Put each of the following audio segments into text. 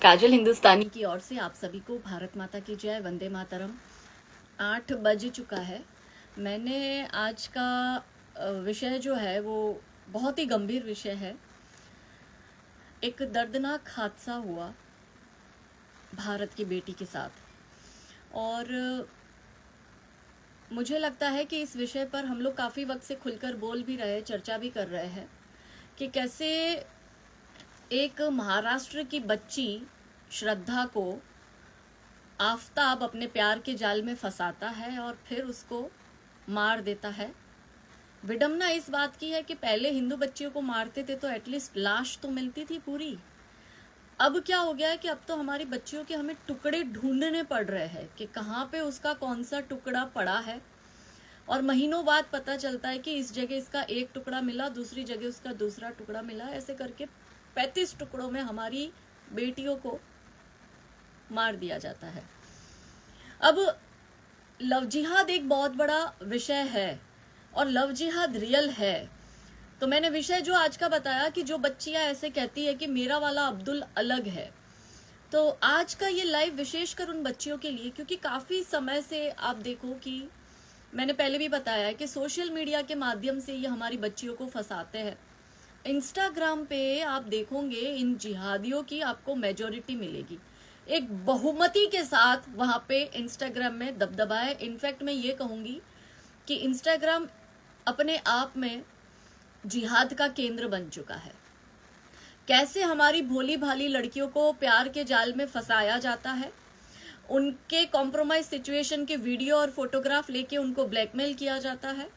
काजल हिंदुस्तानी की ओर से आप सभी को भारत माता की जय, वंदे मातरम। 8 बज चुका है। मैंने आज का विषय जो है वो बहुत ही गंभीर विषय है। एक दर्दनाक हादसा हुआ भारत की बेटी के साथ, और मुझे लगता है कि इस विषय पर हम लोग काफ़ी वक्त से खुलकर बोल भी रहे, चर्चा भी कर रहे हैं कि कैसे एक महाराष्ट्र की बच्ची श्रद्धा को आफताब अपने प्यार के जाल में फंसाता है और फिर उसको मार देता है। विडम्बना इस बात की है कि पहले हिंदू बच्चियों को मारते थे तो एटलीस्ट लाश तो मिलती थी पूरी। अब क्या हो गया है कि अब तो हमारी बच्चियों के हमें टुकड़े ढूंढने पड़ रहे हैं कि कहाँ पे उसका कौन सा टुकड़ा पड़ा है, और महीनों बाद पता चलता है कि इस जगह इसका एक टुकड़ा मिला, दूसरी जगह उसका दूसरा टुकड़ा मिला। ऐसे करके 35 टुकड़ों में हमारी बेटियों को मार दिया जाता है। अब लव जिहाद एक बहुत बड़ा विषय है और लव जिहाद रियल है। तो मैंने विषय जो आज का बताया कि जो बच्चियां ऐसे कहती है कि मेरा वाला अब्दुल अलग है, तो आज का ये लाइव विशेषकर उन बच्चियों के लिए, क्योंकि काफ़ी समय से आप देखो कि मैंने पहले भी बताया है कि सोशल मीडिया के माध्यम से ये हमारी बच्चियों को फंसाते हैं। इंस्टाग्राम पे आप देखोगे इन जिहादियों की आपको मेजॉरिटी मिलेगी, एक बहुमति के साथ वहाँ पे इंस्टाग्राम में दबदबा है। इनफैक्ट मैं ये कहूँगी कि इंस्टाग्राम अपने आप में जिहाद का केंद्र बन चुका है। कैसे हमारी भोली भाली लड़कियों को प्यार के जाल में फंसाया जाता है, उनके कॉम्प्रोमाइज सिचुएशन के वीडियो और फोटोग्राफ लेके उनको ब्लैकमेल किया जाता है।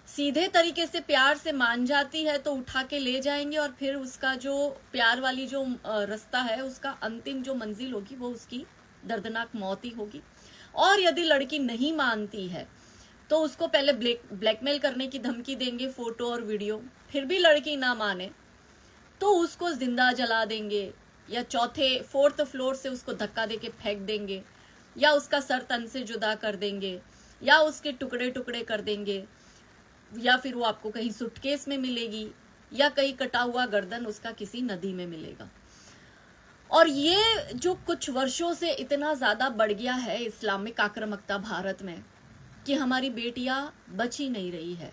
सीधे तरीके से प्यार से मान जाती है तो उठा के ले जाएंगे और फिर उसका जो प्यार वाली जो रास्ता है, उसका अंतिम जो मंजिल होगी वो उसकी दर्दनाक मौत ही होगी। और यदि लड़की नहीं मानती है तो उसको पहले ब्लैकमेल करने की धमकी देंगे, फोटो और वीडियो। फिर भी लड़की ना माने तो उसको जिंदा जला देंगे, या चौथे 4th फ्लोर से उसको धक्का देके फेंक देंगे, या उसका सर तन से जुदा कर देंगे, या उसके टुकड़े टुकड़े कर देंगे, या फिर वो आपको कहीं सूटकेस में मिलेगी, या कहीं कटा हुआ गर्दन उसका किसी नदी में मिलेगा। और ये जो कुछ वर्षों से इतना ज्यादा बढ़ गया है इस्लामिक आक्रामकता भारत में कि हमारी बेटियां बच ही नहीं रही है।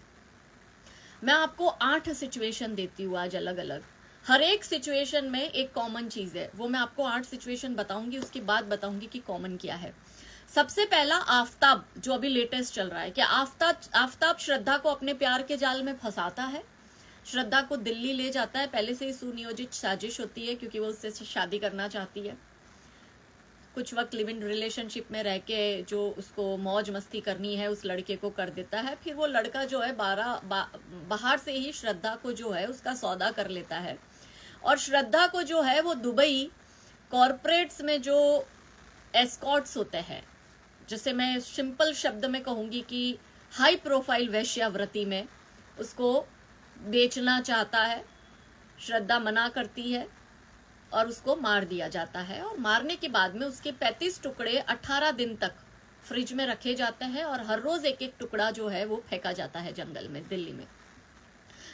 मैं आपको 8 सिचुएशन देती हूँ आज अलग अलग। हर एक सिचुएशन में एक कॉमन चीज है, वो मैं आपको 8 सिचुएशन बताऊंगी, उसके बाद बताऊंगी कि कॉमन क्या है। सबसे पहला आफताब, जो अभी लेटेस्ट चल रहा है कि आफताब श्रद्धा को अपने प्यार के जाल में फंसाता है। श्रद्धा को दिल्ली ले जाता है, पहले से ही सुनियोजित साजिश होती है क्योंकि वो उससे शादी करना चाहती है। कुछ वक्त लिव इन रिलेशनशिप में रह के जो उसको मौज मस्ती करनी है उस लड़के को कर देता है। फिर वो लड़का जो है बाहर से ही श्रद्धा को जो है उसका सौदा कर लेता है, और श्रद्धा को जो है वो दुबई कॉरपोरेट्स में जो एस्कॉर्ट्स होते हैं, जैसे मैं सिंपल शब्द में कहूँगी कि हाई प्रोफाइल वेश्यावृत्ति में उसको बेचना चाहता है। श्रद्धा मना करती है और उसको मार दिया जाता है, और मारने के बाद में उसके 35 टुकड़े 18 दिन तक फ्रिज में रखे जाते हैं, और हर रोज एक एक टुकड़ा जो है वो फेंका जाता है जंगल में, दिल्ली में।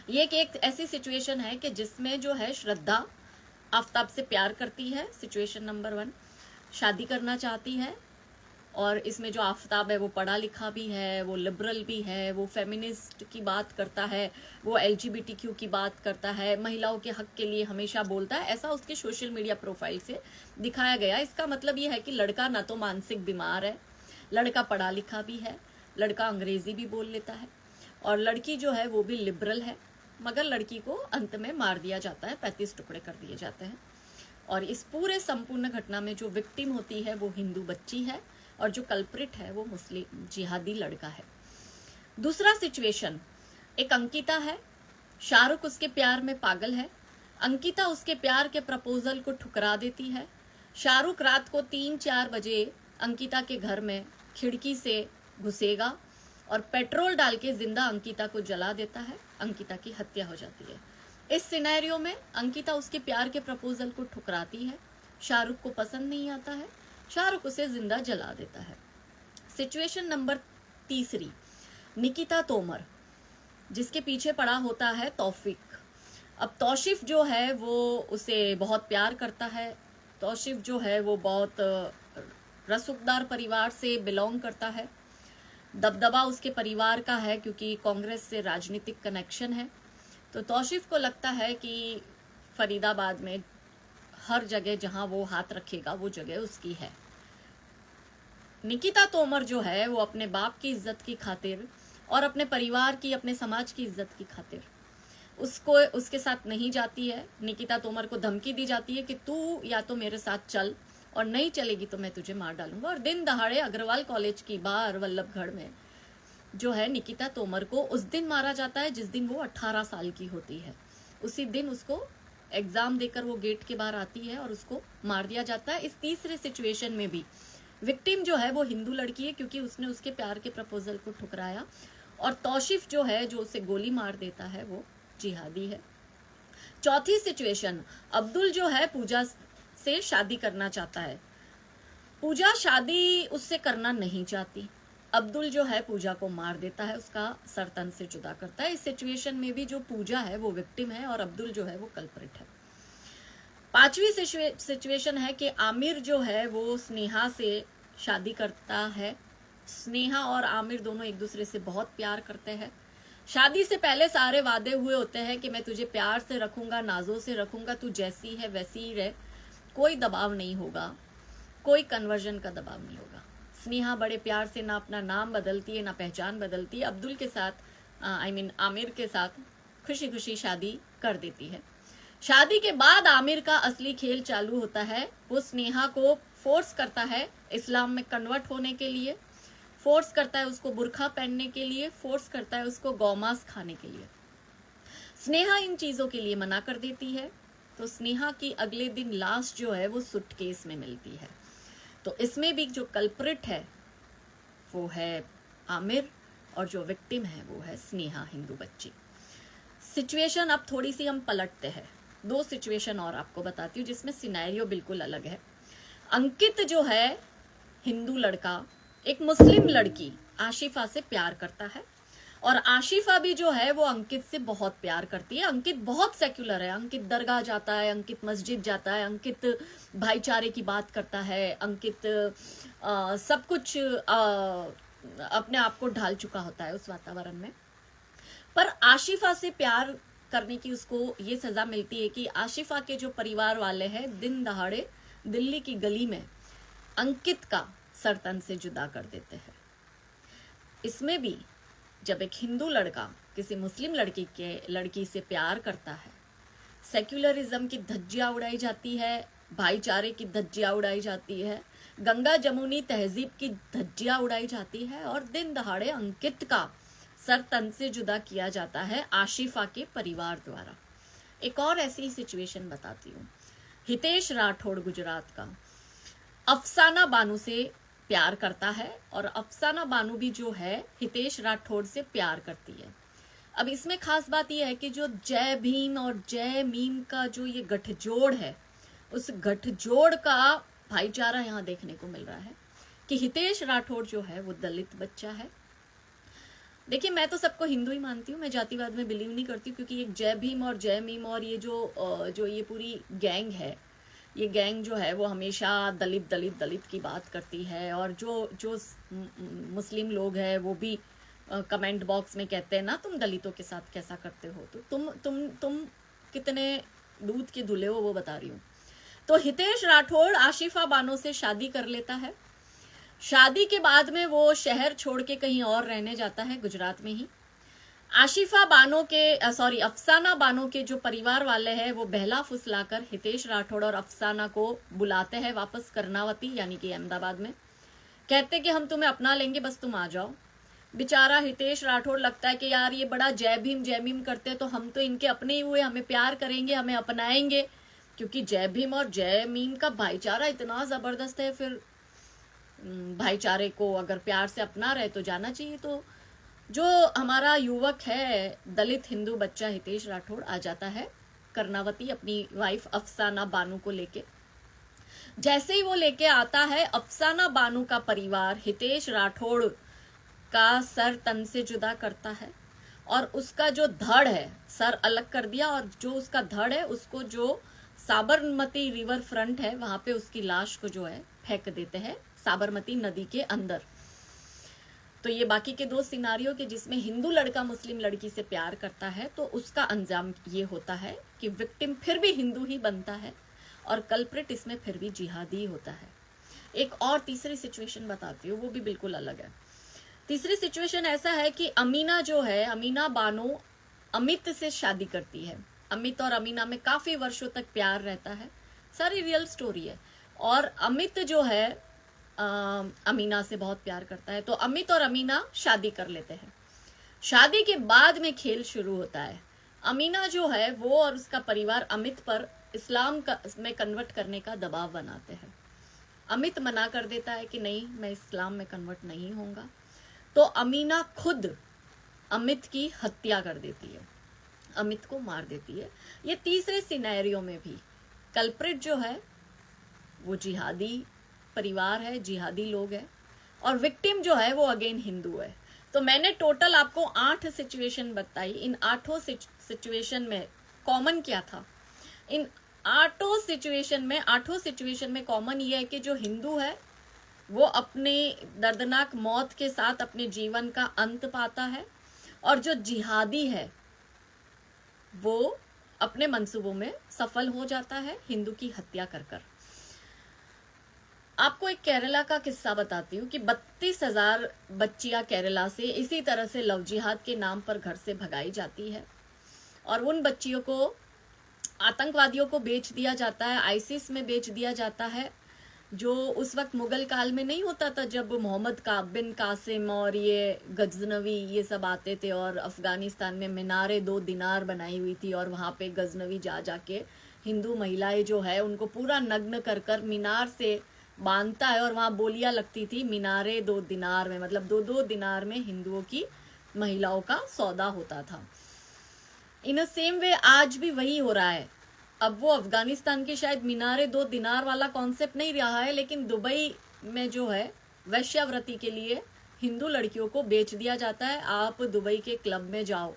ये एक ऐसी सिचुएशन है कि जिसमें जो है श्रद्धा आफताब से प्यार करती है, सिचुएशन नंबर 1, शादी करना चाहती है। और इसमें जो आफताब है वो पढ़ा लिखा भी है, वो लिबरल भी है, वो फेमिनिस्ट की बात करता है, वो LGBTQ की बात करता है, महिलाओं के हक के लिए हमेशा बोलता है, ऐसा उसके सोशल मीडिया प्रोफाइल से दिखाया गया। इसका मतलब ये है कि लड़का ना तो मानसिक बीमार है, लड़का पढ़ा लिखा भी है, लड़का अंग्रेजी भी बोल लेता है, और लड़की जो है वो भी लिबरल है। मगर लड़की को अंत में मार दिया जाता है, 35 टुकड़े कर दिए जाते हैं। और इस पूरे संपूर्ण घटना में जो विक्टिम होती है वो हिंदू बच्ची है, और जो कल्प्रिट है वो मुस्लिम जिहादी लड़का है। दूसरा सिचुएशन, एक अंकिता है, शाहरुख उसके प्यार में पागल है। अंकिता उसके प्यार के प्रपोजल को ठुकरा देती है। शाहरुख रात को 3-4 बजे अंकिता के घर में खिड़की से घुसेगा और पेट्रोल डाल के जिंदा अंकिता को जला देता है। अंकिता की हत्या हो जाती है। इस सिनेरियो में अंकिता उसके प्यार के प्रपोजल को ठुकराती है, शाहरुख को पसंद नहीं आता है, शाहरुख उसे जिंदा जला देता है। सिचुएशन नंबर 3, निकिता तोमर, जिसके पीछे पड़ा होता है तौफीक। अब तौशिफ जो है वो उसे बहुत प्यार करता है, तौशिफ जो है वो बहुत रसूखदार परिवार से बिलोंग करता है। दबदबा उसके परिवार का है क्योंकि कांग्रेस से राजनीतिक कनेक्शन है। तो तौशिफ को लगता है कि फरीदाबाद में हर जगह जहां वो हाथ रखेगा वो जगह उसकी है। निकिता तोमर जो है वो अपने बाप की इज्जत की खातिर और अपने परिवार की, अपने समाज की इज्जत की खातिर उसको उसके साथ नहीं जाती है। निकिता तोमर को धमकी दी जाती है कि तू या तो मेरे साथ चल और नहीं चलेगी तो मैं तुझे मार डालूंगा। और दिन दहाड़े अग्रवाल कॉलेज की बाहर वल्लभगढ़ में जो है निकिता तोमर को उस दिन मारा जाता है जिस दिन वो 18 साल की होती है। उसी दिन उसको एग्जाम देकर वो गेट के बाहर आती है और उसको मार दिया जाता है। इस तीसरे सिचुएशन में भी विक्टिम जो है वो हिंदू लड़की है क्योंकि उसने उसके प्यार के प्रपोजल को ठुकराया, और तौशिफ जो है जो उसे गोली मार देता है वो जिहादी है। चौथी सिचुएशन, अब्दुल जो है पूजा से शादी करना चाहता है। पूजा शादी उससे करना नहीं चाहती। अब्दुल जो है पूजा को मार देता है, उसका सर तन से जुदा करता है। इस सिचुएशन में भी जो पूजा है वो विक्टिम है और अब्दुल जो है वो कल्प्रिट है। पांचवी सिचुएशन है कि आमिर जो है वो स्नेहा से शादी करता है। स्नेहा और आमिर दोनों एक दूसरे से बहुत प्यार करते हैं। शादी से पहले सारे वादे हुए होते हैं कि मैं तुझे प्यार से रखूंगा, नाजों से रखूंगा, तू जैसी है वैसी ही रहे, कोई दबाव नहीं होगा, कोई कन्वर्जन का दबाव नहीं होगा। स्नेहा बड़े प्यार से ना अपना नाम बदलती है ना पहचान बदलती है, अब्दुल के साथ आमिर के साथ खुशी खुशी शादी कर देती है। शादी के बाद आमिर का असली खेल चालू होता है। वो स्नेहा को फोर्स करता है इस्लाम में कन्वर्ट होने के लिए, फोर्स करता है उसको बुर्खा पहनने के लिए, फोर्स करता है उसको गौमांस खाने के लिए। स्नेहा इन चीजों के लिए मना कर देती है। तो स्नेहा की अगले दिन लाश जो है वो सूटकेस में मिलती है। तो इसमें भी जो कल्प्रिट है वो है आमिर और जो विक्टिम है वो है स्नेहा, हिंदू बच्ची। सिचुएशन अब थोड़ी सी हम पलटते हैं, दो सिचुएशन और आपको बताती हूँ जिसमें सिनेरियो बिल्कुल अलग है। अंकित जो है हिंदू लड़का एक मुस्लिम लड़की आशिफा से प्यार करता है, और आशिफा भी जो है वो अंकित से बहुत प्यार करती है। अंकित बहुत सेक्युलर है, अंकित दरगाह जाता है, अंकित मस्जिद जाता है, अंकित भाईचारे की बात करता है, अंकित सब कुछ अपने आप को ढाल चुका होता है उस वातावरण में। पर आशिफा से प्यार करने की उसको ये सजा मिलती है कि आशिफा के जो परिवार वाले हैं दिन दहाड़े दिल्ली की गली में अंकित का सर तन से जुदा कर देते हैं। इसमें भी जब एक हिंदू लड़का किसी मुस्लिम लड़की से प्यार करता है, सेक्युलरिज्म की धज्जियां उड़ाई जाती है, भाईचारे की धज्जियां उड़ाई जाती है, गंगा जमुनी तहजीब की धज्जियां उड़ाई जाती है, और दिन दहाड़े अंकित का सर तन से जुदा किया जाता है आशिफा के परिवार द्वारा। एक और ऐसी सिचुएशन बताती हूँ। हितेश राठौड़ गुजरात का अफसाना बानू से प्यार करता है, और अफसाना बानू भी जो है हितेश राठौड़ से प्यार करती है। अब इसमें खास बात यह है कि जो जय भीम और जय मीम का जो ये गठजोड़ है, उस गठजोड़ का भाईचारा यहाँ देखने को मिल रहा है कि हितेश राठौड़ जो है वो दलित बच्चा है। देखिए, मैं तो सबको हिंदू ही मानती हूँ, मैं जातिवाद में बिलीव नहीं करती, क्योंकि एक जय भीम और जय मीम और ये जो ये पूरी गैंग है, ये गैंग जो है वो हमेशा दलित दलित दलित की बात करती है। और जो मुस्लिम लोग हैं वो भी कमेंट बॉक्स में कहते हैं ना, तुम दलितों के साथ कैसा करते हो, तो तुम कितने दूध के धुले हो वो बता रही हूँ। तो हितेश राठौड़ आशिफा बानो से शादी कर लेता है। शादी के बाद में वो शहर छोड़ के कहीं और रहने जाता है, गुजरात में ही। अफसाना बानो के जो परिवार वाले हैं वो बहला फुसलाकर हितेश राठौड़ और अफसाना को बुलाते हैं वापस कर्नावती यानी कि अहमदाबाद में। कहते कि हम तुम्हें अपना लेंगे, बस तुम आ जाओ। बेचारा हितेश राठौड़ लगता है कि यार ये बड़ा जय भीम करते हैं, तो हम तो इनके अपने ही हुए, हमें प्यार करेंगे, हमें अपनाएंगे, क्योंकि जय भीम और जय मीम का भाईचारा इतना जबरदस्त है। फिर भाईचारे को अगर प्यार से अपना रहे तो जाना चाहिए। तो जो हमारा युवक है दलित हिंदू बच्चा हितेश राठौड़ आ जाता है कर्नावती अपनी वाइफ अफसाना बानू को लेके। जैसे ही वो लेके आता है, अफसाना बानू का परिवार हितेश राठौड़ का सर तन से जुदा करता है, और उसका जो धड़ है सर अलग कर दिया, और जो उसका धड़ है उसको जो साबरमती रिवर फ्रंट है, वहां पे उसकी लाश को जो है फेंक देते हैं साबरमती नदी के अंदर। तो ये बाकी के दो सिनारियो के जिसमें हिंदू लड़का मुस्लिम लड़की से प्यार करता है तो उसका अंजाम ये होता है कि विक्टिम फिर भी हिंदू ही बनता है और कल्प्रिट इसमें फिर भी जिहादी होता है। एक और तीसरी सिचुएशन बताती हूँ, वो भी बिल्कुल अलग है। तीसरी सिचुएशन ऐसा है कि अमीना जो है, अमीना बानो अमित से शादी करती है। अमित और अमीना में काफी वर्षों तक प्यार रहता है, सारी रियल स्टोरी है। और अमित जो है अमीना से बहुत प्यार करता है, तो अमित और अमीना शादी कर लेते हैं। शादी के बाद में खेल शुरू होता है। अमीना जो है वो और उसका परिवार अमित पर इस्लाम में कन्वर्ट करने का दबाव बनाते हैं। अमित मना कर देता है कि नहीं, मैं इस्लाम में कन्वर्ट नहीं होऊंगा। तो अमीना खुद अमित की हत्या कर देती है, अमित को मार देती है। ये तीसरे सिनेरियो में भी कल्प्रिट जो है वो जिहादी परिवार है, जिहादी लोग है, और विक्टिम जो है वो अगेन हिंदू है। तो मैंने टोटल आपको 8 सिचुएशन बताई। इन 8 सिचुएशन में कॉमन क्या था? इन 8 सिचुएशन में कॉमन ये है कि जो हिंदू है वो अपने दर्दनाक मौत के साथ अपने जीवन का अंत पाता है, और जो जिहादी है वो अपने मंसूबों में सफल हो जाता है हिंदू की हत्या कर कर। आपको एक केरला का किस्सा बताती हूँ कि 32,000 बच्चियां केरला से इसी तरह से लव जिहाद के नाम पर घर से भगाई जाती है, और उन बच्चियों को आतंकवादियों को बेच दिया जाता है, आईसिस में बेच दिया जाता है। जो उस वक्त मुगल काल में नहीं होता था, जब मोहम्मद बिन कासिम और ये गजनवी ये सब आते थे, और अफगानिस्तान में मीनारे 2 दिनार बनाई हुई थी, और वहां पे गजनवी जाके हिंदू महिलाएं जो है उनको पूरा नग्न कर कर मीनार से बांधता है, और वहां बोलियां लगती थी मीनारे 2 दिनार में, मतलब 2 दिनार में हिंदुओं की महिलाओं का सौदा होता था। इन सेम वे आज भी वही हो रहा है। अब वो अफगानिस्तान के शायद मीनारे 2 दिनार वाला कॉन्सेप्ट नहीं रहा है, लेकिन दुबई में जो है वैश्यावृत्ति के लिए हिंदू लड़कियों को बेच दिया जाता है। आप दुबई के क्लब में जाओ,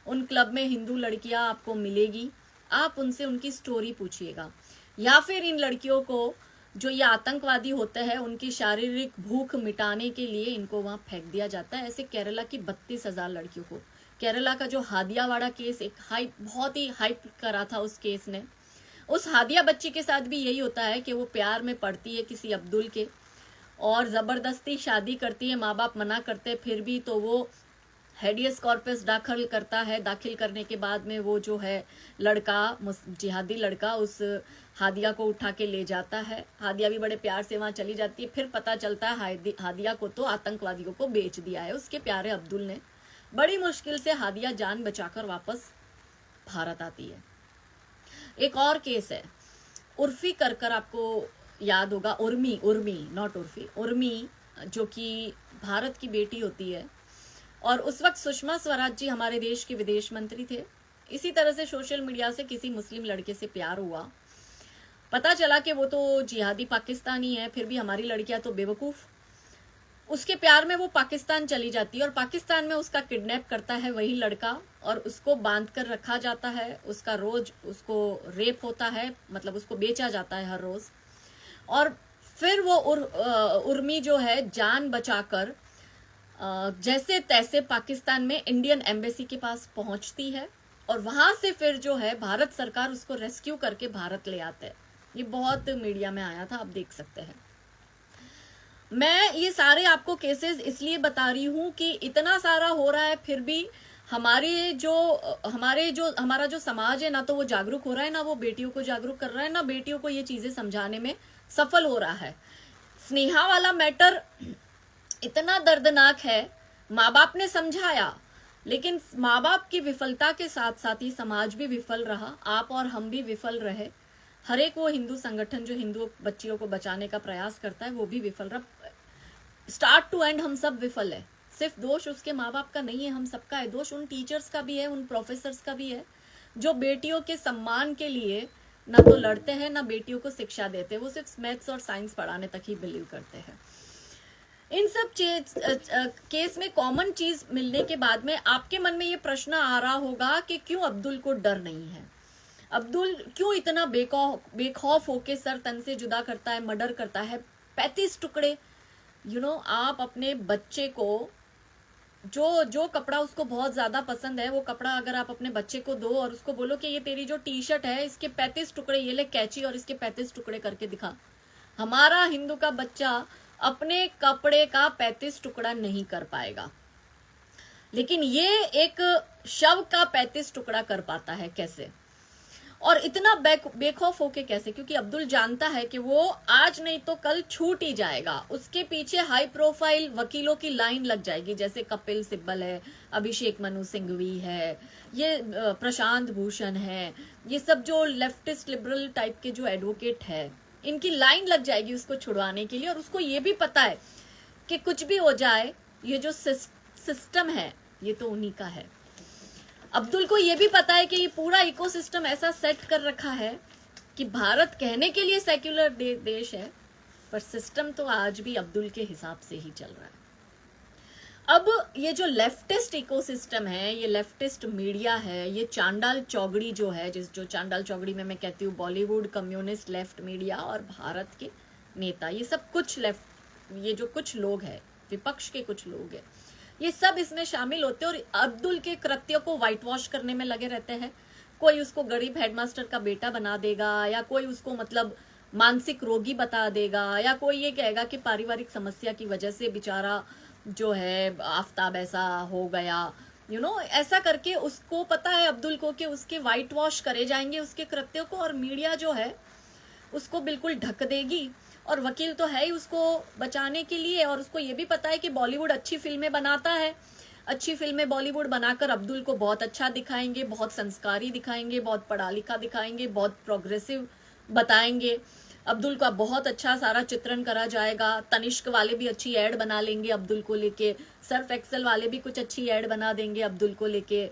उन क्लब में हिंदू लड़कियां आपको मिलेगी, आप उनसे उनकी स्टोरी पूछिएगा। या फिर इन लड़कियों को जो ये आतंकवादी होते हैं उनकी शारीरिक भूख मिटाने के लिए इनको वहां फेंक दिया जाता है। ऐसे केरला की 32,000 लड़कियों को। केरला का जो हादियावाड़ा केस एक बहुत ही हाइप करा था उस केस ने, उस हादिया बच्ची के साथ भी यही होता है कि वो प्यार में पड़ती है किसी अब्दुल के, और जबरदस्ती शादी करती है, माँ बाप मना करते फिर भी, तो वो हेडियस कॉर्पस दाखिल करता है। दाखिल करने के बाद में वो जो है लड़का, जिहादी लड़का, उस हादिया को उठा के ले जाता है। हादिया भी बड़े प्यार से वहां चली जाती है। फिर पता चलता है हादिया को तो आतंकवादियों को बेच दिया है उसके प्यारे अब्दुल ने। बड़ी मुश्किल से हादिया जान बचाकर वापस भारत आती है। एक और केस है उर्फी कर आपको याद होगा, उर्मी नॉट उर्फी, उर्मी जो कि भारत की बेटी होती है, और उस वक्त सुषमा स्वराज जी हमारे देश के विदेश मंत्री थे। इसी तरह से सोशल मीडिया से किसी मुस्लिम लड़के से प्यार हुआ, पता चला कि वो तो जिहादी पाकिस्तानी है, फिर भी हमारी लड़कियां तो बेवकूफ, उसके प्यार में वो पाकिस्तान चली जाती है, और पाकिस्तान में उसका किडनैप करता है वही लड़का, और उसको बांध कर रखा जाता है। उसका रोज उसको रेप होता है, मतलब उसको बेचा जाता है हर रोज। और फिर वो उर्मी जो है जान बचाकर जैसे तैसे पाकिस्तान में इंडियन एम्बेसी के पास पहुंचती है, और वहां से फिर जो है भारत सरकार उसको रेस्क्यू करके भारत ले आते हैं। ये बहुत मीडिया में आया था, आप देख सकते हैं। मैं ये सारे आपको केसेस इसलिए बता रही हूं कि इतना सारा हो रहा है, फिर भी हमारा जो समाज है ना तो वो जागरूक हो रहा है, ना वो बेटियों को जागरूक कर रहा है, ना बेटियों को ये चीजें समझाने में सफल हो रहा है। स्नेहा वाला मैटर इतना दर्दनाक है, माँ बाप ने समझाया, लेकिन माँ बाप की विफलता के साथ साथ ही समाज भी विफल रहा, आप और हम भी विफल रहे। हर एक वो हिंदू संगठन जो हिंदू बच्चियों को बचाने का प्रयास करता है वो भी विफल रहा। स्टार्ट टू एंड हम सब विफल है। सिर्फ दोष उसके माँ बाप का नहीं है, हम सबका है दोष। उन टीचर्स का भी है, उन प्रोफेसर्स का भी है, जो बेटियों के सम्मान के लिए ना तो लड़ते हैं ना बेटियों को शिक्षा देते। वो सिर्फ मैथ्स और साइंस पढ़ाने तक ही बिलीव करते हैं। इन सब केस में कॉमन चीज मिलने के बाद में आपके मन में ये प्रश्न आ रहा होगा कि क्यों अब्दुल को डर नहीं है। अब्दुल क्यों इतना बेखौफ होके सर तन से जुदा करता है, मर्डर करता है, 35 टुकड़े। आप अपने बच्चे को जो जो कपड़ा उसको बहुत ज्यादा पसंद है, वो कपड़ा अगर आप अपने बच्चे को दो और उसको बोलो कि ये तेरी जो टी शर्ट है इसके 35 टुकड़े, ये ले कैची और इसके 35 टुकड़े करके दिखा, हमारा हिंदू का बच्चा अपने कपड़े का 35 टुकड़ा नहीं कर पाएगा, लेकिन ये एक शव का 35 टुकड़ा कर पाता है कैसे? और इतना बेखौफ होके कैसे? क्योंकि अब्दुल जानता है कि वो आज नहीं तो कल छूट ही जाएगा, उसके पीछे हाई प्रोफाइल वकीलों की लाइन लग जाएगी, जैसे कपिल सिब्बल है, अभिषेक मनु सिंघवी है, ये प्रशांत भूषण है, ये सब जो लेफ्टिस्ट लिबरल टाइप के जो एडवोकेट है, इनकी लाइन लग जाएगी उसको छुड़वाने के लिए। और उसको ये भी पता है कि कुछ भी हो जाए, ये जो सिस्टम है ये तो उन्हीं का है। अब्दुल को ये भी पता है कि ये पूरा इकोसिस्टम ऐसा सेट कर रखा है कि भारत कहने के लिए सेक्युलर देश है, पर सिस्टम तो आज भी अब्दुल के हिसाब से ही चल रहा है। अब ये जो लेफ्टिस्ट इकोसिस्टम है, ये लेफ्टिस्ट मीडिया है, ये चांडाल चौगड़ी जो है, जो चांडाल चौगड़ी में मैं कहती हूँ बॉलीवुड, कम्युनिस्ट, लेफ्ट मीडिया और भारत के नेता, ये सब कुछ लेफ्ट, ये जो कुछ लोग हैं, विपक्ष के कुछ लोग हैं, ये सब इसमें शामिल होते हैं और अब्दुल के कृत्यों को व्हाइट वॉश करने में लगे रहते हैं। कोई उसको गरीब हेडमास्टर का बेटा बना देगा, या कोई उसको मतलब मानसिक रोगी बता देगा, या कोई ये कहेगा कि पारिवारिक समस्या की वजह से बेचारा जो है आफ्ताब ऐसा हो गया, ऐसा करके उसको पता है अब्दुल को कि उसके व्हाइट वॉश करे जाएंगे उसके कृत्यों को, और मीडिया जो है उसको बिल्कुल ढक देगी। और वकील तो है ही उसको बचाने के लिए, और उसको ये भी पता है कि बॉलीवुड अच्छी फिल्में बनाता है, अच्छी फिल्में बॉलीवुड बनाकर अब्दुल को बहुत अच्छा दिखाएंगे, बहुत संस्कारी दिखाएंगे, बहुत पढ़ा लिखा दिखाएंगे, बहुत प्रोग्रेसिव बताएंगे, अब्दुल का बहुत अच्छा सारा चित्रण करा जाएगा। तनिष्क वाले भी अच्छी एड बना लेंगे अब्दुल को लेके, सर्फ एक्सेल वाले भी कुछ अच्छी एड बना देंगे अब्दुल को लेके,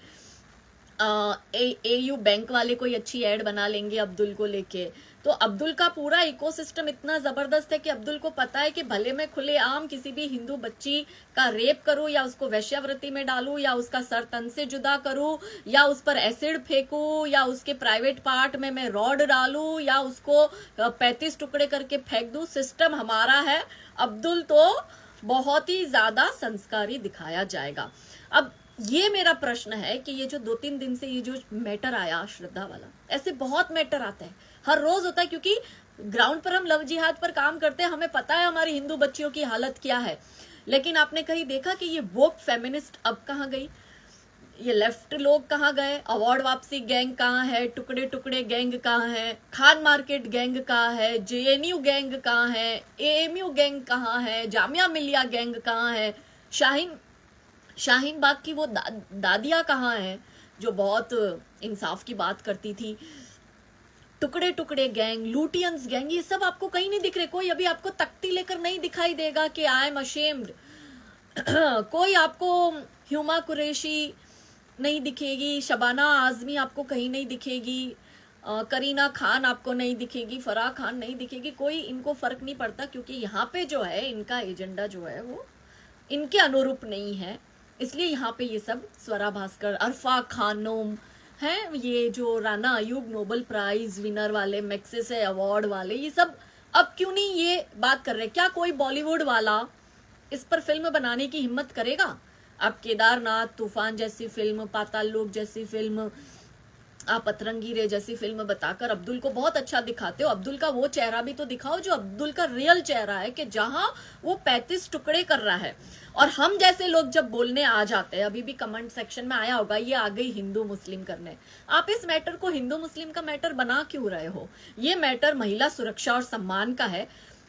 AU बैंक वाले कोई अच्छी एड बना लेंगे अब्दुल को लेके। तो अब्दुल का पूरा इकोसिस्टम इतना जबरदस्त है कि अब्दुल को पता है कि भले मैं खुलेआम किसी भी हिंदू बच्ची का रेप करूं, या उसको वैश्यावृत्ति में डालूं, या उसका सर तन से जुदा करूं, या उस पर एसिड फेंकूं, या उसके प्राइवेट पार्ट में मैं रॉड डालूं, या उसको 35 टुकड़े करके फेंक दूं, सिस्टम हमारा है। अब्दुल तो बहुत ही ज्यादा संस्कारी दिखाया जाएगा। अब ये मेरा प्रश्न है कि ये जो 2-3 दिन से ये जो मैटर आया श्रद्धा वाला, ऐसे बहुत मैटर आते हैं, हर रोज होता है, क्योंकि ग्राउंड पर हम लव जिहाद पर काम करते हैं, हमें पता है हमारी हिंदू बच्चियों की हालत क्या है। लेकिन आपने कहीं देखा कि ये वोक फेमिनिस्ट अब कहाँ गई, ये लेफ्ट लोग कहाँ गए, अवार्ड वापसी गैंग कहाँ है, टुकड़े टुकड़े गैंग कहाँ है, खान मार्केट गैंग कहाँ है, JNU गैंग कहाँ है, AMU गैंग कहाँ है, जामिया मिलिया गैंग कहाँ है, शाहीन बाग की वो दादिया कहाँ है जो बहुत इंसाफ की बात करती थी, टुकड़े टुकड़े गैंग, लूटियंस गैंग, ये सब आपको कहीं नहीं दिख रहे। कोई अभी आपको तख्ती लेकर नहीं दिखाई देगा कि आई एम अशेम्ड कोई आपको हुमा कुरैशी नहीं दिखेगी, शबाना आजमी आपको कहीं नहीं दिखेगी, करीना खान आपको नहीं दिखेगी, फराह खान नहीं दिखेगी, कोई इनको फर्क नहीं पड़ता, क्योंकि यहाँ पे जो है इनका एजेंडा जो है वो इनके अनुरूप नहीं है। इसलिए यहाँ पे ये सब स्वरा भास्कर, अरफा खानोम हैं, ये जो Rana Ayyub Nobel prize winner वाले, मैग्सेसे अवार्ड वाले, ये सब अब क्यों नहीं ये बात कर रहे? क्या कोई बॉलीवुड वाला इस पर फिल्म बनाने की हिम्मत करेगा? आप केदारनाथ तूफान जैसी फिल्म, पाताल लोक जैसी फिल्म, आप अतरंगी रे जैसी फिल्म बताकर अब्दुल को बहुत अच्छा दिखाते हो। अब्दुल का वो चेहरा भी तो दिखाओ जो अब्दुल का रियल चेहरा है, कि जहां वो 35 टुकड़े कर रहा है। और हम जैसे लोग जब बोलने आ जाते हैं, अभी भी कमेंट सेक्शन में आया होगा, ये आ गई हिंदू मुस्लिम करने। आप इस मैटर को हिंदू मुस्लिम का मैटर बना क्यों रहे हो? ये मैटर महिला सुरक्षा और सम्मान का है।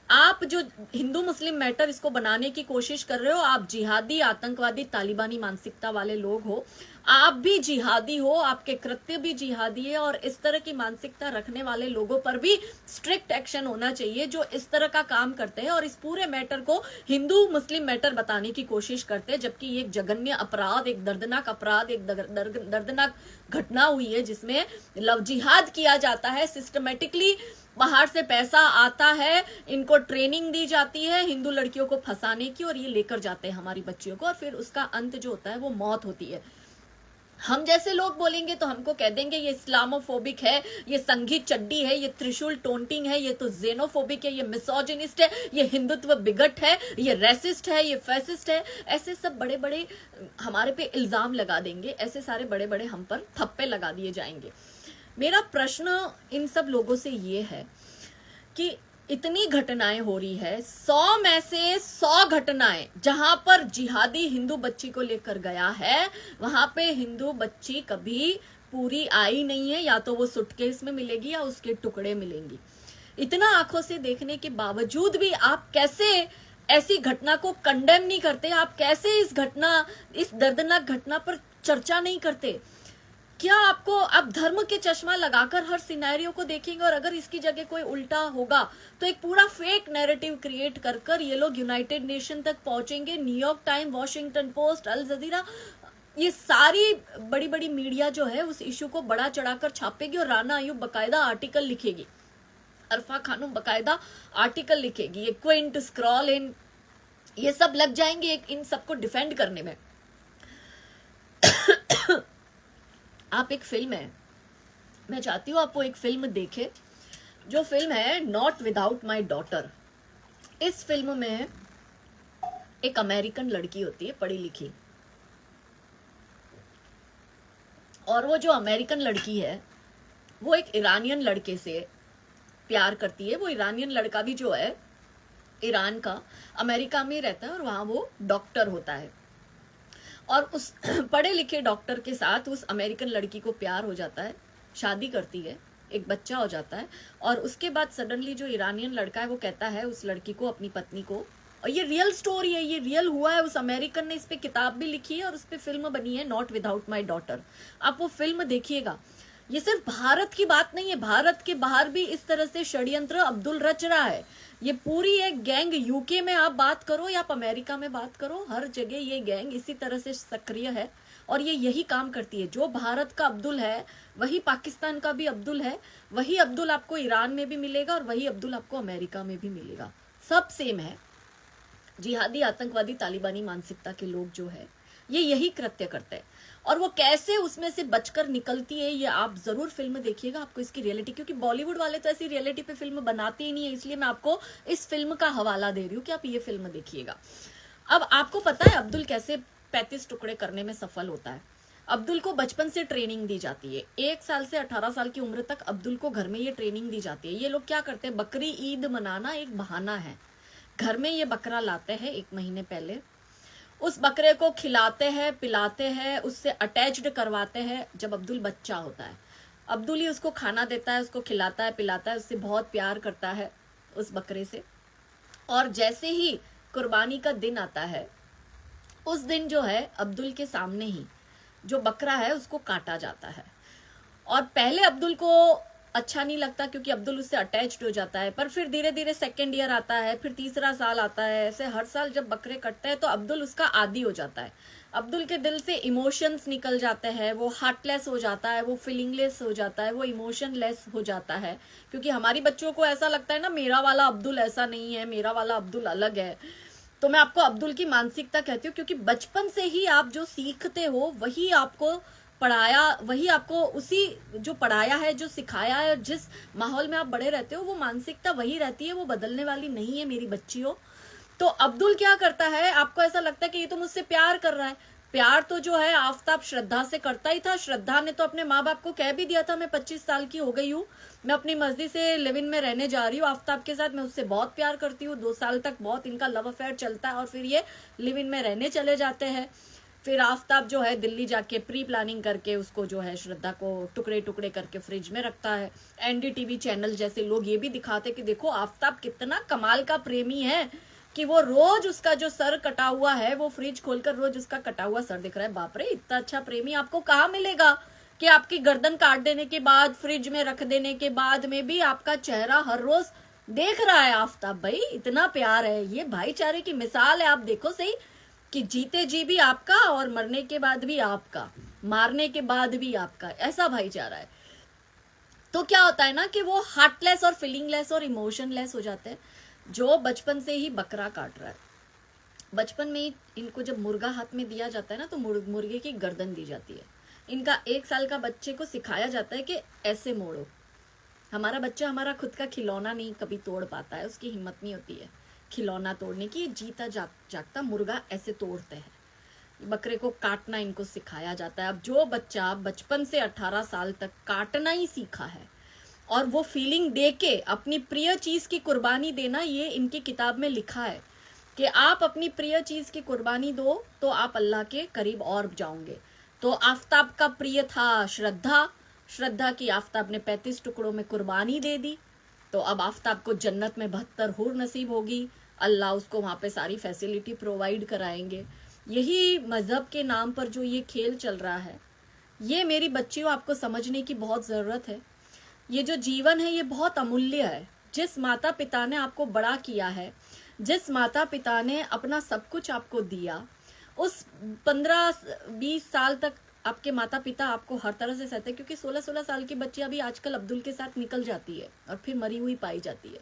आप जो हिंदू मुस्लिम मैटर इसको बनाने की कोशिश कर रहे हो, आप जिहादी, आतंकवादी, तालिबानी मानसिकता वाले लोग हो, आप भी जिहादी हो, आपके कृत्य भी जिहादी है, और इस तरह की मानसिकता रखने वाले लोगों पर भी स्ट्रिक्ट एक्शन होना चाहिए जो इस तरह का काम करते हैं और इस पूरे मैटर को हिंदू मुस्लिम मैटर बताने की कोशिश करते हैं, जबकि ये एक जघन्य अपराध, एक दर्दनाक अपराध, एक दर्दनाक घटना हुई है जिसमें लव जिहाद किया जाता है सिस्टमेटिकली। बाहर से पैसा आता है, इनको ट्रेनिंग दी जाती है हिंदू लड़कियों को फंसाने की, और ये लेकर जाते हैं हमारी बच्चियों को, और फिर उसका अंत जो होता है वो मौत होती है। हम जैसे लोग बोलेंगे तो हमको कह देंगे ये इस्लामोफोबिक है, ये संघी चड्डी है, ये त्रिशूल टोंटिंग है, ये तो जेनोफोबिक है, ये मिसोजिनिस्ट है, ये हिंदुत्व बिगट है, ये रेसिस्ट है, ये फैसिस्ट है। ऐसे सब बड़े बड़े हमारे पे इल्जाम लगा देंगे, ऐसे सारे बड़े बड़े हम पर थप्पे लगा दिए जाएंगे। मेरा प्रश्न इन सब लोगों से ये है कि इतनी घटनाएं हो रही है, 100 में से 100 घटनाएं जहां पर जिहादी हिंदू बच्ची को लेकर गया है, वहां पे हिंदू बच्ची कभी पूरी आई नहीं है, या तो वो सुटकेस में मिलेगी या उसके टुकड़े मिलेंगी। इतना आंखों से देखने के बावजूद भी आप कैसे ऐसी घटना को कंडेम नहीं करते? आप कैसे इस दर्दनाक घटना पर चर्चा नहीं करते? क्या आपको आप धर्म के चश्मा लगाकर हर सिनेरियो को देखेंगे, और अगर इसकी जगह कोई उल्टा होगा तो एक पूरा फेक नैरेटिव क्रिएट कर ये लोग यूनाइटेड नेशन तक पहुंचेंगे। न्यूयॉर्क टाइम, वॉशिंगटन पोस्ट, अल जजीरा, ये सारी बड़ी बड़ी मीडिया जो है उस इशू को बड़ा चढ़ाकर छापेगी, और राना अयूब बकायदा आर्टिकल लिखेगी, अरफा खानम बकायदा आर्टिकल लिखेगी, ये क्विंट, स्क्रॉल इन, ये सब लग जाएंगे इन सबको डिफेंड करने में। आप एक फिल्म है, मैं चाहती हूँ आप वो एक फिल्म देखें, जो फिल्म है नॉट विदाउट माई डॉटर। इस फिल्म में एक अमेरिकन लड़की होती है, पढ़ी लिखी, और वो जो अमेरिकन लड़की है वो एक ईरानियन लड़के से प्यार करती है। वो ईरानियन लड़का भी जो है ईरान का अमेरिका में रहता है, और वहां वो डॉक्टर होता है, और उस पढ़े लिखे डॉक्टर के साथ उस अमेरिकन लड़की को प्यार हो जाता है, शादी करती है, एक बच्चा हो जाता है, और उसके बाद सडनली जो ईरानियन लड़का है वो कहता है उस लड़की को, अपनी पत्नी को, और ये रियल स्टोरी है, ये रियल हुआ है, उस अमेरिकन ने इस पे किताब भी लिखी है और उस पे फिल्म बनी है, नॉट विदाउट माई डॉटर। आप वो फिल्म देखिएगा। ये सिर्फ भारत की बात नहीं है, भारत के बाहर भी इस तरह से षड्यंत्र अब्दुल रच रहा है। ये पूरी एक गैंग, यूके में आप बात करो या आप अमेरिका में बात करो, हर जगह ये गैंग इसी तरह से सक्रिय है, और ये यही काम करती है। जो भारत का अब्दुल है वही पाकिस्तान का भी अब्दुल है, वही अब्दुल आपको ईरान में भी मिलेगा, और वही अब्दुल आपको अमेरिका में भी मिलेगा, सब सेम है। जिहादी, आतंकवादी, तालिबानी मानसिकता के लोग जो है ये यही कृत्य करते हैं, और वो कैसे उसमें से बचकर निकलती है, ये आप जरूर फिल्म देखिएगा, आपको इसकी रियलिटी, क्योंकि बॉलीवुड वाले तो ऐसी रियलिटी पे फिल्म बनाते ही नहीं है, इसलिए मैं आपको इस फिल्म का हवाला दे रही हूँ कि आप ये फिल्म देखिएगा। अब आपको पता है अब्दुल कैसे 35 टुकड़े करने में सफल होता है। अब्दुल को बचपन से ट्रेनिंग दी जाती है, 1 साल से 18 साल की उम्र तक अब्दुल को घर में ये ट्रेनिंग दी जाती है। ये लोग क्या करते हैं, बकरी ईद मनाना एक बहाना है, घर में ये बकरा लाते हैं 1 महीने पहले, उस बकरे को खिलाते हैं, पिलाते हैं, उससे अटैच्ड करवाते हैं। जब अब्दुल बच्चा होता है, अब्दुल ही उसको खाना देता है, उसको खिलाता है, पिलाता है, उससे बहुत प्यार करता है उस बकरे से। और जैसे ही कुर्बानी का दिन आता है, उस दिन जो है अब्दुल के सामने ही जो बकरा है उसको काटा जाता है। और पहले अब्दुल को अच्छा नहीं लगता, क्योंकि अब्दुल उससे अटैच्ड हो जाता है, पर फिर धीरे धीरे 2nd ईयर आता है, फिर 3रा साल आता है, ऐसे हर साल जब बकरे कटते हैं तो अब्दुल उसका आदी हो जाता है। अब्दुल के दिल से इमोशंस निकल जाते हैं, वो हार्टलेस हो जाता है, वो फीलिंगलेस हो जाता है, वो इमोशनलेस हो जाता है। क्योंकि हमारी बच्चों को ऐसा लगता है ना, मेरा वाला अब्दुल ऐसा नहीं है, मेरा वाला अब्दुल अलग है। तो मैं आपको अब्दुल की मानसिकता कहती हूँ, क्योंकि बचपन से ही आप जो सीखते हो वही आपको पढ़ाया, वही आपको उसी जो पढ़ाया है, जो सिखाया है, जिस माहौल में आप बड़े रहते हो वो मानसिकता वही रहती है, वो बदलने वाली नहीं है मेरी बच्चियों। तो अब्दुल क्या करता है, आपको ऐसा लगता है कि ये तो मुझसे प्यार कर रहा है, प्यार तो जो है आफताब श्रद्धा से करता ही था। श्रद्धा ने तो अपने माँ बाप को कह भी दिया था, मैं 25 साल की हो गई हूँ, मैं अपनी मर्जी से लिव इन में रहने जा रही हूँ आफताब के साथ, मैं उससे बहुत प्यार करती हूँ। 2 साल तक बहुत इनका लव अफेयर चलता है, और फिर ये लिव इन में रहने चले जाते हैं। फिर आफताब जो है दिल्ली जाके प्री प्लानिंग करके उसको जो है श्रद्धा को टुकड़े टुकड़े करके फ्रिज में रखता है। एनडीटीवी चैनल जैसे लोग ये भी दिखाते कि देखो आफताब कितना कमाल का प्रेमी है, कि वो रोज उसका जो सर कटा हुआ है वो फ्रिज खोलकर रोज उसका कटा हुआ सर दिख रहा है। बाप रे, इतना अच्छा प्रेमी आपको कहाँ मिलेगा कि आपकी गर्दन काट देने के बाद, फ्रिज में रख देने के बाद में भी आपका चेहरा हर रोज देख रहा है आफताब। भाई इतना प्यार है, ये भाईचारे की मिसाल है। आप देखो सही कि जीते जी भी आपका और मरने के बाद भी आपका, मारने के बाद भी आपका, ऐसा भाईचारा है। तो क्या होता है ना कि वो हार्टलेस और फीलिंगलेस और इमोशनलेस हो जाते हैं। जो बचपन से ही बकरा काट रहा है, बचपन में ही इनको जब मुर्गा हाथ में दिया जाता है ना, तो मुर्गे की गर्दन दी जाती है, इनका 1 साल का बच्चे को सिखाया जाता है कि ऐसे मोड़ो। हमारा बच्चा हमारा खुद का खिलौना नहीं कभी तोड़ पाता है, उसकी हिम्मत नहीं होती है खिलौना तोड़ने की। जीता जागता मुर्गा ऐसे तोड़ते हैं। बकरे को काटना इनको सिखाया जाता है। अब जो बच्चा बचपन से 18 साल तक काटना ही सीखा है और वो फीलिंग दे के अपनी प्रिय चीज की कुर्बानी देना, ये इनकी किताब में लिखा है कि आप अपनी प्रिय चीज की कुर्बानी दो तो आप अल्लाह के करीब और जाओगे। तो आफताब का प्रिय था श्रद्धा, श्रद्धा की आफताब ने 35 टुकड़ों में कुर्बानी दे दी। तो अब आफताब को जन्नत में 72 हूर नसीब होगी, अल्लाह उसको वहां पे सारी फैसिलिटी प्रोवाइड कराएंगे। यही मजहब के नाम पर जो ये खेल चल रहा है, ये मेरी बच्चियों आपको समझने की बहुत जरूरत है। ये जो जीवन है ये बहुत अमूल्य है। जिस माता पिता ने आपको बड़ा किया है, जिस माता पिता ने अपना सब कुछ आपको दिया, उस 15-20 साल तक आपके माता पिता आपको हर तरह से सहते हैं, क्योंकि 16-16 साल की बच्ची अभी आजकल अब्दुल के साथ निकल जाती है और फिर मरी हुई पाई जाती है।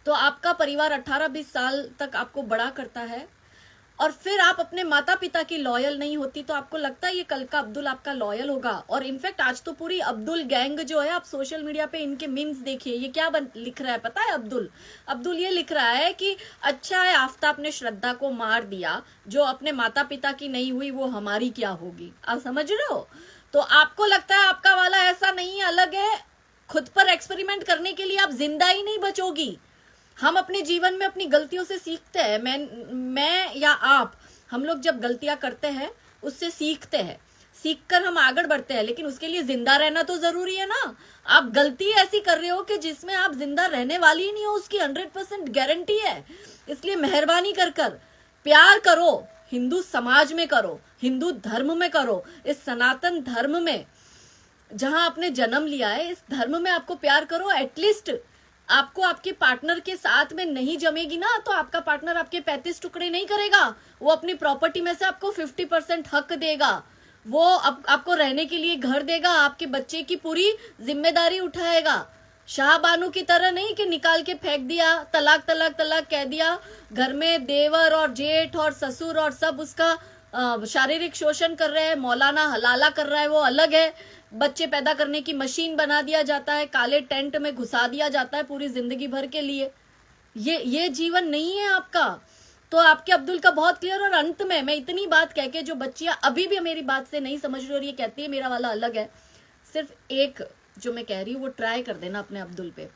तो आपका परिवार 18-20 साल तक आपको बड़ा करता है और फिर आप अपने माता पिता की लॉयल नहीं होती, तो आपको लगता है ये कल का अब्दुल आपका लॉयल होगा। और इनफैक्ट आज तो पूरी अब्दुल गैंग जो है, आप सोशल मीडिया पे इनके मीम्स देखिए, ये क्या लिख रहा है पता है? अब्दुल ये लिख रहा है कि अच्छा है आफताब ने श्रद्धा को मार दिया, जो अपने माता पिता की नहीं हुई वो हमारी क्या होगी। आप समझ रहे हो? तो आपको लगता है आपका वाला ऐसा नहीं है, अलग है। खुद पर एक्सपेरिमेंट करने के लिए आप जिंदा ही नहीं बचोगी। हम अपने जीवन में अपनी गलतियों से सीखते हैं। मैं या आप, हम लोग जब गलतियां करते हैं उससे सीखते हैं, सीखकर हम आगे बढ़ते हैं, लेकिन उसके लिए जिंदा रहना तो जरूरी है ना। आप गलती ऐसी कर रहे हो कि जिसमें आप जिंदा रहने वाली ही नहीं हो, उसकी 100% गारंटी है। इसलिए मेहरबानी कर प्यार करो, हिंदू समाज में करो, हिंदू धर्म में करो, इस सनातन धर्म में जहां आपने जन्म लिया है, इस धर्म में आपको प्यार करो। एटलीस्ट आपको आपके पार्टनर के साथ में नहीं जमेगी ना, तो आपका पार्टनर आपके 35 टुकड़े नहीं करेगा, वो अपनी प्रॉपर्टी में से आपको 50% हक देगा, वो आपको रहने के लिए घर देगा, आपके बच्चे की पूरी जिम्मेदारी उठाएगा। शाहबानू की तरह नहीं कि निकाल के फेंक दिया, तलाक तलाक तलाक कह दिया, घर में देवर और जेठ और ससुर और सब उसका शारीरिक शोषण कर रहे हैं, मौलाना हलाला कर रहा है, वो अलग है। बच्चे पैदा करने की मशीन बना दिया जाता है, काले टेंट में घुसा दिया जाता है पूरी जिंदगी भर के लिए। ये जीवन नहीं है आपका। तो आपके अब्दुल का बहुत क्लियर। और अंत में मैं इतनी बात कह के, जो बच्चियां अभी भी मेरी बात से नहीं समझ रही और ये कहती है मेरा वाला अलग है, सिर्फ एक जो मैं कह रही हूँ वो ट्राई कर देना अपने अब्दुल पे।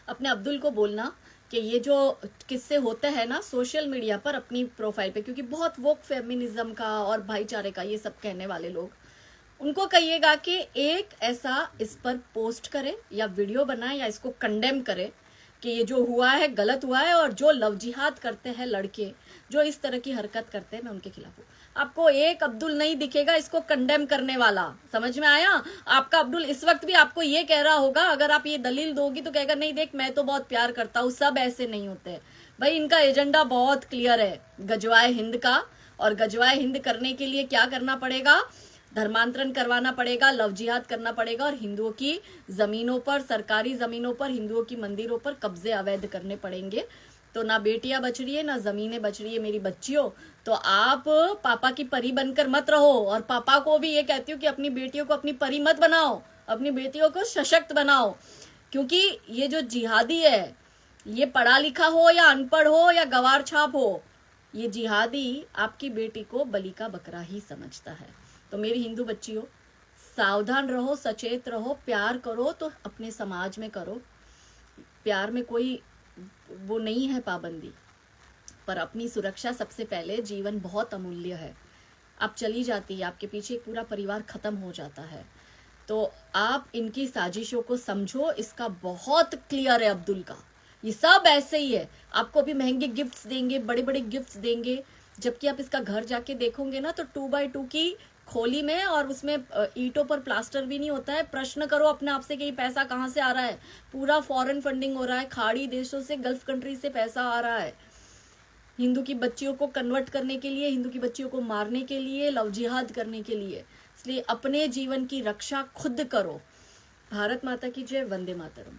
अपने अब्दुल को बोलना कि ये जो किस्से होते हैं ना सोशल मीडिया पर अपनी प्रोफाइल पे, क्योंकि बहुत वोक फेमिनिज्म का और भाईचारे का ये सब कहने वाले लोग, उनको कहिएगा कि एक ऐसा इस पर पोस्ट करे या वीडियो बनाए या इसको कंडेम करे कि ये जो हुआ है गलत हुआ है, और जो लव जिहाद करते हैं लड़के, जो इस तरह की हरकत करते हैं, मैं उनके खिलाफ हूँ। आपको एक अब्दुल नहीं दिखेगा इसको कंडेम करने वाला, समझ में आया? आपका अब्दुल इस वक्त भी आपको ये कह रहा होगा, अगर आप ये दलील दोगी तो कहेगा नहीं देख मैं तो बहुत प्यार करता हूँ। सब ऐसे नहीं होते भाई, इनका एजेंडा बहुत क्लियर है गजवाए हिंद का। और गजवाए हिंद करने के लिए क्या करना पड़ेगा? धर्मांतरण करवाना पड़ेगा, लव जिहाद करना पड़ेगा, और हिंदुओं की जमीनों पर, सरकारी जमीनों पर, हिंदुओं की मंदिरों पर कब्जे अवैध करने पड़ेंगे। तो ना बेटियां बच रही है ना जमीनें बच रही है मेरी बच्चियों। तो आप पापा की परी बनकर मत रहो। और पापा को भी ये कहती हूँ कि अपनी बेटियों को अपनी परी मत बनाओ, अपनी बेटियों को सशक्त बनाओ। क्योंकि ये जो जिहादी है, ये पढ़ा लिखा हो या अनपढ़ हो या गवार छाप हो, ये जिहादी आपकी बेटी को बलि का बकरा ही समझता है। तो मेरी हिंदू बच्चियों, सावधान रहो, सचेत रहो, प्यार करो तो अपने समाज में करो। प्यार में कोई वो नहीं है पाबंदी, पर अपनी सुरक्षा सबसे पहले। जीवन बहुत अमूल्य है। आप चली जाती है, आपके पीछे एक पूरा परिवार खत्म हो जाता है। तो आप इनकी साजिशों को समझो। इसका बहुत क्लियर है अब्दुल का, ये सब ऐसे ही है। आपको भी महंगे गिफ्ट्स देंगे, बड़े बड़े गिफ्ट्स देंगे, जबकि आप इसका घर जाके देखोगे ना तो 2x2 की खोली में, और उसमें ईंटों पर प्लास्टर भी नहीं होता है। प्रश्न करो अपने आप से कि ये पैसा कहाँ से आ रहा है? पूरा फॉरेन फंडिंग हो रहा है, खाड़ी देशों से, गल्फ कंट्री से पैसा आ रहा है हिंदू की बच्चियों को कन्वर्ट करने के लिए, हिंदू की बच्चियों को मारने के लिए, लव जिहाद करने के लिए। इसलिए अपने जीवन की रक्षा खुद करो। भारत माता की जय। वंदे मातरम।